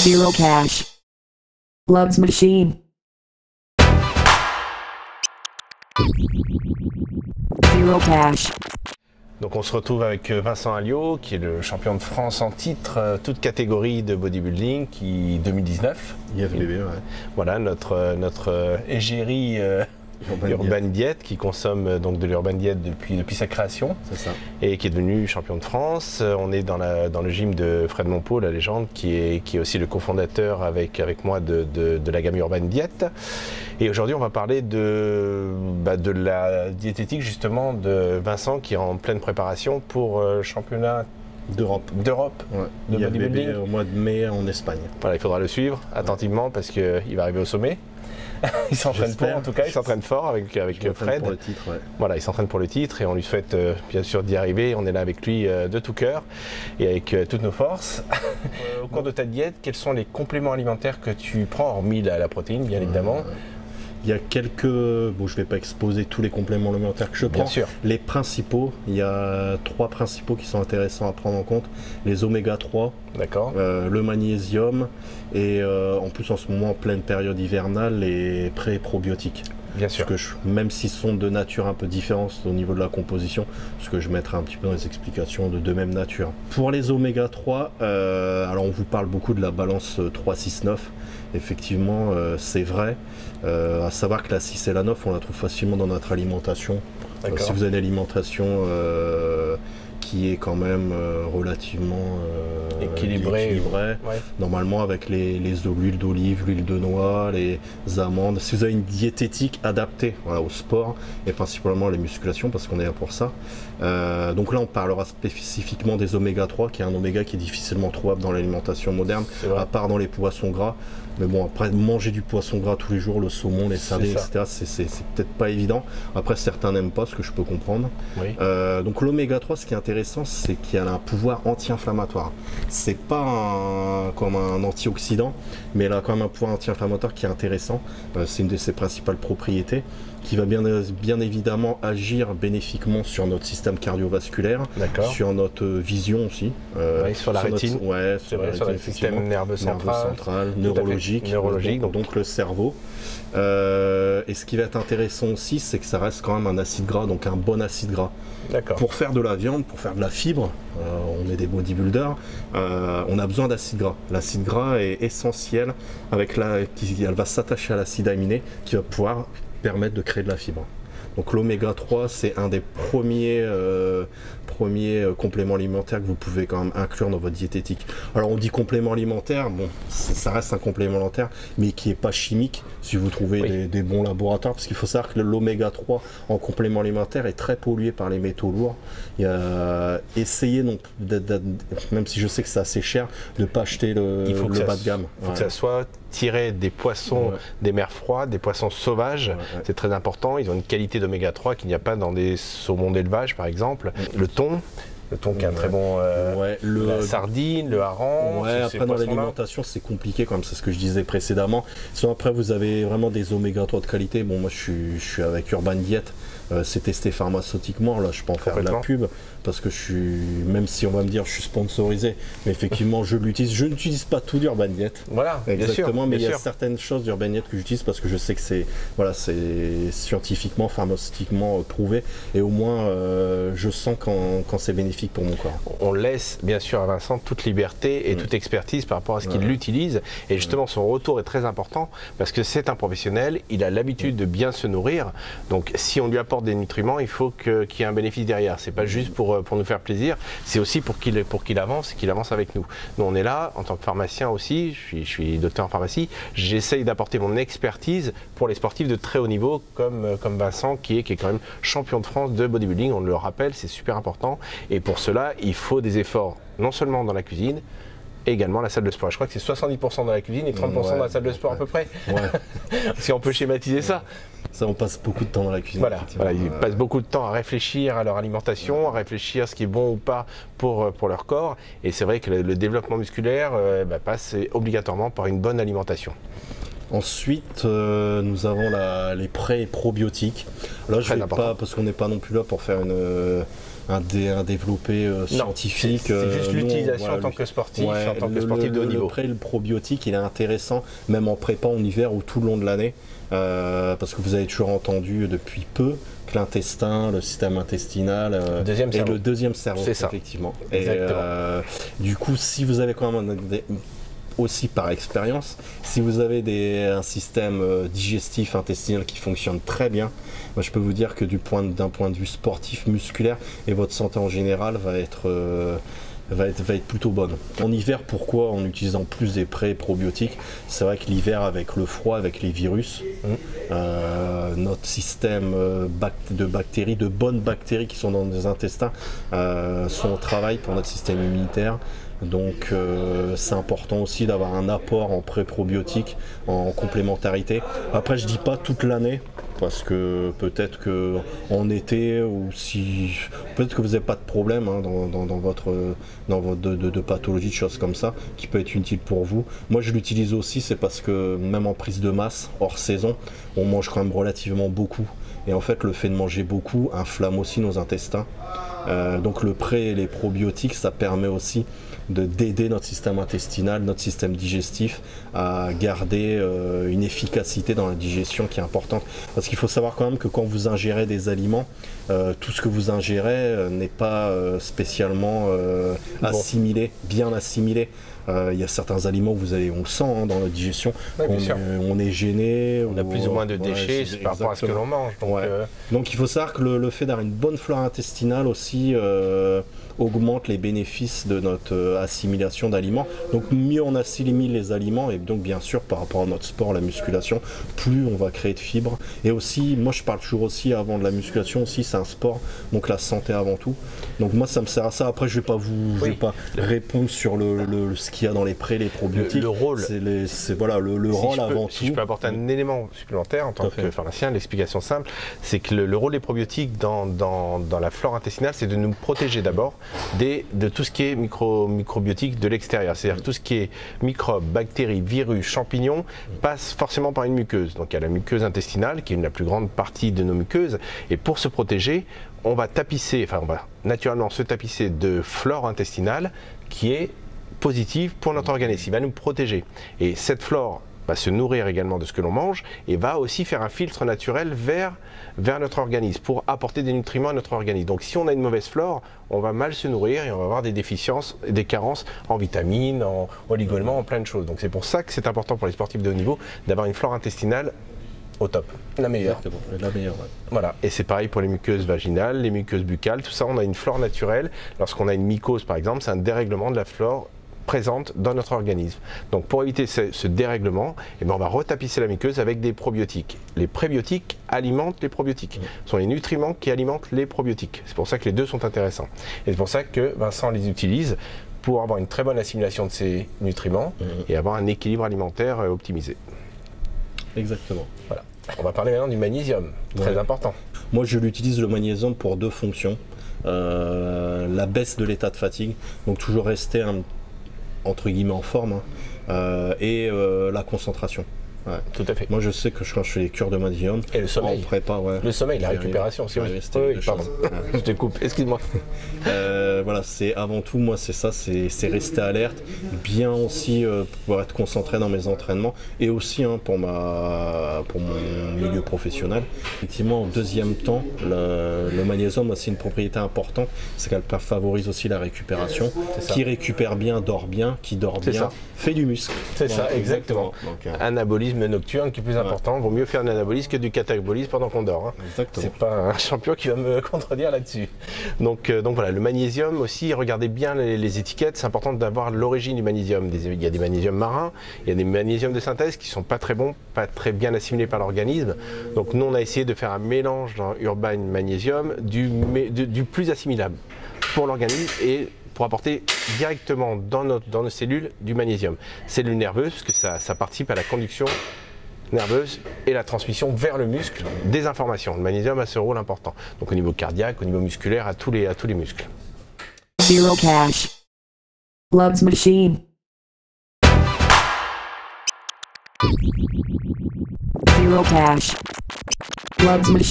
Zero cash. Loves machine. Zero cash. Donc on se retrouve avec Vincent Alliot, qui est le champion de France en titre, toute catégorie de bodybuilding, qui 2019. IFBB, ouais. Voilà notre égérie Urban Diet, qui consomme donc de l'Urban Diet depuis sa création. C'est ça. Et qui est devenu champion de France. On est dans le gym de Fred Monpeau, la légende, qui est aussi le cofondateur avec moi de la gamme Urban Diet. Et aujourd'hui, on va parler de la diététique justement de Vincent, qui est en pleine préparation pour le championnat d'Europe. Ouais. De bodybuilding au mois de mai en Espagne. Voilà, il faudra le suivre attentivement parce qu'il va arriver au sommet. Il s'entraîne fort, en tout cas, il s'entraîne fort avec Fred. Pour le titre, ouais. Voilà, il s'entraîne pour le titre et on lui souhaite bien sûr d'y arriver. On est là avec lui de tout cœur et avec toutes nos forces. Au cours de ta diète, quels sont les compléments alimentaires que tu prends, hormis la protéine, bien évidemment? Il y a quelques... Bon, je ne vais pas exposer tous les compléments alimentaires que je prends. Bien sûr. Les principaux, il y a 3 principaux qui sont intéressants à prendre en compte. Les oméga 3, le magnésium et en plus en ce moment, en pleine période hivernale, les pré-probiotiques. Bien sûr. Même s'ils sont de nature un peu différente au niveau de la composition, ce que je mettrai un petit peu dans les explications de même nature. Pour les oméga 3, alors on vous parle beaucoup de la balance 3-6-9. Effectivement, c'est vrai. À savoir que la 6 et la 9, on la trouve facilement dans notre alimentation. Si vous avez une alimentation qui est quand même relativement équilibrée. Ouais. Normalement avec l'huile d'olive, l'huile de noix, les amandes. Si vous avez une diététique adaptée au sport et principalement à la musculation, parce qu'on est là pour ça. Donc là on parlera spécifiquement des oméga 3, qui est un oméga qui est difficilement trouvable dans l'alimentation moderne, à part dans les poissons gras. Mais bon, après, manger du poisson gras tous les jours, le saumon, les sardines, etc., c'est peut-être pas évident. Après, certains n'aiment pas, ce que je peux comprendre. Oui. Donc l'oméga 3, ce qui est intéressant, c'est qu'il a un pouvoir anti-inflammatoire. C'est pas comme un antioxydant, mais il a quand même un pouvoir anti-inflammatoire qui est intéressant. C'est une de ses principales propriétés, qui va bien évidemment agir bénéfiquement sur notre système cardiovasculaire, sur notre vision aussi. Sur la rétine. Sur le système nerveux central, neurologique, donc le cerveau. Et ce qui va être intéressant aussi, c'est que ça reste quand même un acide gras, donc un bon acide gras. Pour faire de la viande, pour faire de la fibre, on est des bodybuilders, on a besoin d'acide gras. L'acide gras est essentiel, elle va s'attacher à l'acide aminé qui va pouvoir permettre de créer de la fibre. Donc l'oméga 3, c'est un des premiers compléments alimentaires que vous pouvez quand même inclure dans votre diététique. Alors on dit complément alimentaire, bon, ça reste un complément alimentaire, mais qui n'est pas chimique si vous trouvez des bons laboratoires, parce qu'il faut savoir que l'oméga 3 en complément alimentaire est très pollué par les métaux lourds. Essayez donc, même si je sais que c'est assez cher, de ne pas acheter le bas de gamme. Il faut que ça soit tiré des poissons des mers froides, des poissons sauvages, c'est très important. Ils ont une qualité d'oméga 3 qu'il n'y a pas dans des saumons d'élevage par exemple. Le thon qui est un très bon, la sardine, le hareng. Après dans l'alimentation c'est compliqué comme c'est ce que je disais précédemment. Sinon après vous avez vraiment des oméga 3 de qualité. Bon moi je suis avec Urban Diet, c'est testé pharmaceutiquement, là je peux en faire de la pub parce que même si on va me dire je suis sponsorisé, mais effectivement je l'utilise. Je n'utilise pas tout d'Urban Diet. Voilà, exactement, mais il y a certaines choses d'Urban Diet que j'utilise parce que je sais que c'est scientifiquement, pharmaceutiquement prouvé et au moins je sens quand c'est bénéfique pour mon corps. On laisse bien sûr à Vincent toute liberté et toute expertise par rapport à ce qu'il l'utilise et justement son retour est très important parce que c'est un professionnel, il a l'habitude de bien se nourrir, donc si on lui apporte des nutriments, il faut qu'il y ait un bénéfice derrière. C'est pas juste pour nous faire plaisir, c'est aussi pour qu'il avance et qu'il avance avec nous. Nous on est là en tant que pharmacien aussi, je suis docteur en pharmacie, j'essaye d'apporter mon expertise pour les sportifs de très haut niveau comme Vincent qui est quand même champion de France de bodybuilding, on le rappelle, c'est super important et pour cela il faut des efforts non seulement dans la cuisine, également la salle de sport. Je crois que c'est 70% dans la cuisine et 30% dans la salle de sport à peu près. Si on peut schématiser ça. Ça, on passe beaucoup de temps dans la cuisine. Voilà, ils passent beaucoup de temps à réfléchir à leur alimentation, à réfléchir à ce qui est bon ou pas pour leur corps. Et c'est vrai que le développement musculaire passe obligatoirement par une bonne alimentation. Ensuite, nous avons les pré- et probiotiques. Là, je vais pas, parce qu'on n'est pas non plus là pour faire un développé scientifique. C'est juste l'utilisation en tant que sportif, en tant que sportif de haut niveau. Le probiotique, il est intéressant, même en prépa en hiver ou tout le long de l'année, parce que vous avez toujours entendu depuis peu que l'intestin, le système intestinal est le deuxième cerveau, effectivement. Exactement. Et du coup, si vous avez quand même aussi par expérience, si vous avez un système digestif intestinal qui fonctionne très bien, moi je peux vous dire que d'un point de vue sportif, musculaire, et votre santé en général va être plutôt bonne. En hiver, pourquoi en utilisant plus des probiotiques? C'est vrai que l'hiver, avec le froid, avec les virus, notre système de bactéries, de bonnes bactéries qui sont dans les intestins, sont au travail pour notre système immunitaire. Donc c'est important aussi d'avoir un apport en pré-probiotiques, en complémentarité. Après, je dis pas toute l'année, parce que peut-être que en été, ou peut-être que vous n'avez pas de problème dans votre de pathologie, de choses comme ça, qui peut être utile pour vous. Moi, je l'utilise aussi, c'est parce que même en prise de masse, hors saison, on mange quand même relativement beaucoup. Et en fait, le fait de manger beaucoup inflamme aussi nos intestins. Donc le pré et les probiotiques, ça permet aussi d'aider notre système intestinal, notre système digestif à garder une efficacité dans la digestion qui est importante. Parce qu'il faut savoir quand même que quand vous ingérez des aliments, tout ce que vous ingérez n'est pas spécialement assimilé, bien assimilé. Il y a certains aliments où on le sent dans la digestion, on est gêné. On a plus ou moins de déchets par rapport à ce que l'on mange. Donc il faut savoir que le fait d'avoir une bonne flore intestinale aussi augmente les bénéfices de notre assimilation d'aliments. Donc mieux on assimile les aliments, et donc bien sûr par rapport à notre sport, la musculation, plus on va créer de fibres. Et aussi, moi je parle toujours aussi avant de la musculation aussi, c'est un sport, donc la santé avant tout. Donc moi ça me sert à ça. Après je vais pas répondre sur ce qu'il y a dans les les probiotiques. Le rôle. C'est voilà le rôle avant tout. Si je peux apporter un élément supplémentaire en tant que pharmacien, l'explication simple, c'est que le rôle des probiotiques dans la flore intestinale, c'est de nous protéger d'abord de tout ce qui est microbiotique de l'extérieur. C'est-à-dire tout ce qui est microbes, bactéries, virus, champignons, passe forcément par une muqueuse. Donc il y a la muqueuse intestinale qui est la plus grande partie de nos muqueuses. Et pour se protéger, on va naturellement se tapisser de flore intestinale qui est positive pour notre organisme. Il va nous protéger. Et cette flore va se nourrir également de ce que l'on mange et va aussi faire un filtre naturel vers notre organisme pour apporter des nutriments à notre organisme. Donc si on a une mauvaise flore, on va mal se nourrir et on va avoir des déficiences, des carences en vitamines, en oligo-éléments, en plein de choses. Donc c'est pour ça que c'est important pour les sportifs de haut niveau d'avoir une flore intestinale au top, la meilleure. Exactement, la meilleure. Voilà, et c'est pareil pour les muqueuses vaginales, les muqueuses buccales, tout ça, on a une flore naturelle. Lorsqu'on a une mycose par exemple, c'est un dérèglement de la flore présente dans notre organisme. Donc pour éviter ce dérèglement, on va retapisser la muqueuse avec des probiotiques. Les prébiotiques alimentent les probiotiques. Ce sont les nutriments qui alimentent les probiotiques. C'est pour ça que les deux sont intéressants. Et c'est pour ça que Vincent les utilise pour avoir une très bonne assimilation de ces nutriments et avoir un équilibre alimentaire optimisé. Exactement. Voilà. On va parler maintenant du magnésium, très important. Moi je l'utilise le magnésium pour deux fonctions. La baisse de l'état de fatigue, donc toujours rester entre guillemets en forme, et la concentration. Ouais. Tout à fait. Moi je sais que quand je fais les cures de magnésium, et le sommeil, on prépare, le sommeil, la récupération, c'est vrai. Oui, pardon, je te coupe, excuse-moi. Voilà, c'est avant tout, moi c'est ça, c'est rester alerte, bien aussi pouvoir être concentré dans mes entraînements, et aussi pour mon milieu professionnel. Effectivement, en deuxième temps, le magnésium a aussi une propriété importante, c'est qu'elle favorise aussi la récupération. Qui récupère bien, dort bien, qui dort bien, fait du muscle. C'est ça, exactement. Donc, anabolisme nocturne qui est plus important. Vaut mieux faire un anabolisme que du catabolisme pendant qu'on dort. C'est pas un champion qui va me contredire là-dessus. Donc voilà, le magnésium aussi, regardez bien les étiquettes. C'est important d'avoir l'origine du magnésium. Il y a des magnésiums marins, il y a des magnésiums de synthèse qui sont pas très bons, pas très bien assimilés par l'organisme. Donc nous on a essayé de faire un mélange dans Urban Magnésium du plus assimilable pour l'organisme et pour apporter directement dans nos cellules du magnésium. Cellules nerveuses, parce que ça participe à la conduction nerveuse et la transmission vers le muscle des informations. Le magnésium a ce rôle important. Donc au niveau cardiaque, au niveau musculaire, à tous les muscles. Zero Cash. Loves Machine. Zero Cash. Loves Machine.